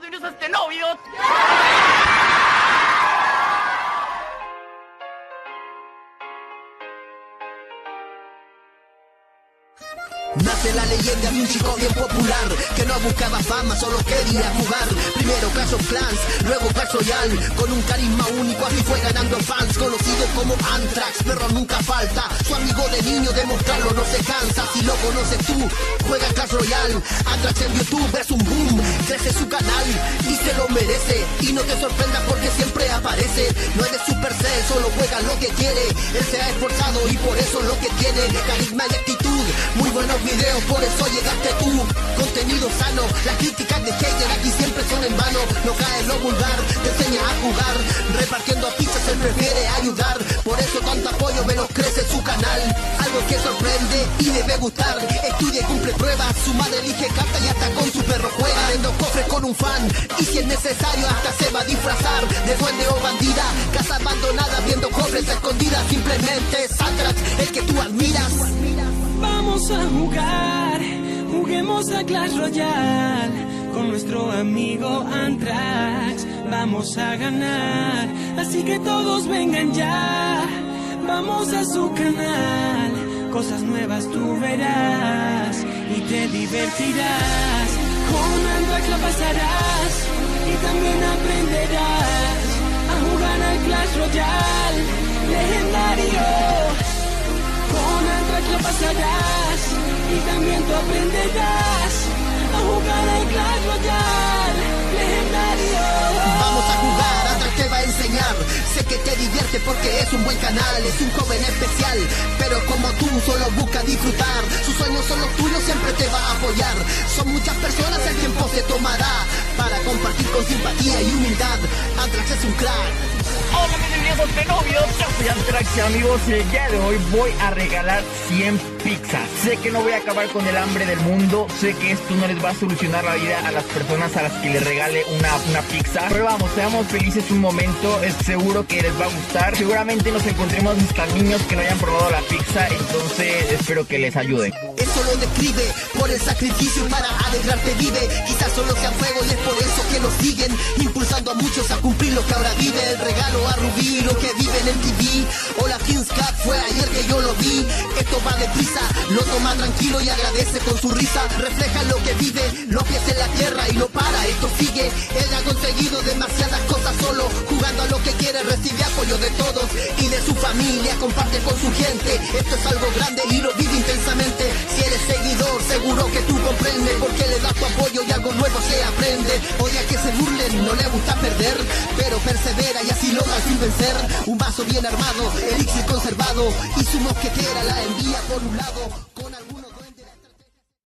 bienvenidos a este novio. Nace la leyenda de un chico bien popular que no buscaba fama, solo quería jugar. Primero Clash of Clans, luego Clash Royale. Con un carisma único así fue ganando fans. Conocido como Anthrax, pero nunca falta su amigo de niño, demostrarlo no se cansa. Si lo conoces tú, juega Clash Royale. Anthrax en YouTube es un boom, crece su canal y se lo merece. Y no te sorprendas porque siempre aparece. No es de Supercell, solo juega lo que quiere. Él se ha esforzado y por eso lo que tiene. Carisma y actitud, muy buenos videos, por eso llegaste tú. Contenido sano, las críticas de hater aquí siempre son en vano. No cae en lo vulgar, te enseña a jugar. Repartiendo pizzas, él prefiere ayudar. Por eso tanto apoyo menos crece su canal. Algo que sorprende y debe gustar. Estudia y cumple pruebas, su madre elige carta y hasta con su perro juega. Abriendo cofres con un fan y si es necesario hasta se va a disfrazar de duende o bandida. Casa abandonada viendo cofres escondidas. Simplemente es Anthrax el que tú admiras. Vamos a jugar, juguemos a Clash Royale con nuestro amigo Anthrax. Vamos a ganar, así que todos vengan ya. Vamos a su canal, cosas nuevas tú verás y te divertirás. Con Anthrax la pasarás y también aprenderás a jugar al Clash Royale legendario. Con Anthrax la pasarás y también tú aprenderás a jugar al Clash Royale legendario. Vamos a jugar, Anthrax te va a enseñar. Sé que te divierte porque es un buen canal. Es un joven especial, pero como tú solo busca disfrutar. Sus sueños son los tuyos, siempre te va a apoyar. Son muchas personas, el tiempo se tomará para compartir con simpatía y humildad. Anthrax es un crack. Hola, bienvenidos a este novio. Yo soy Anthrax y amigos, y el día de hoy voy a regalar 100 pizzas. Sé que no voy a acabar con el hambre del mundo. Sé que esto no les va a solucionar la vida a las personas a las que les regale una pizza. Pero vamos, seamos felices un momento. Es seguro que les va a gustar. Seguramente nos encontremos hasta niños que no hayan probado la pizza. Entonces espero que les ayude. Eso lo describe por el sacrificio y para alegrarte vive. Quizás solo sea fuego y es por eso que nos siguen, impulsando a muchos a cumplir lo que ahora vive. El regalo a Rubí, lo que vive en el TV. Hola Kings Cup, fue ayer que yo lo vi. Esto va deprisa, lo toma tranquilo y agradece con su risa. Refleja lo que vive, los pies en la tierra y no para, esto sigue. Él ha conseguido demasiadas cosas solo, jugando a lo que quiere, recibe apoyo de todos y de su familia, comparte con su gente. Esto es algo grande y lo vive intensamente. Si eres seguidor, seguro que tú comprendes porque le das tu apoyo y algo nuevo se aprende. Odia que se burlen, no le gusta perder, pero persevera y así logra sin vencer. Un vaso bien armado, elixir conservado y su mosquetera la envía por un lado.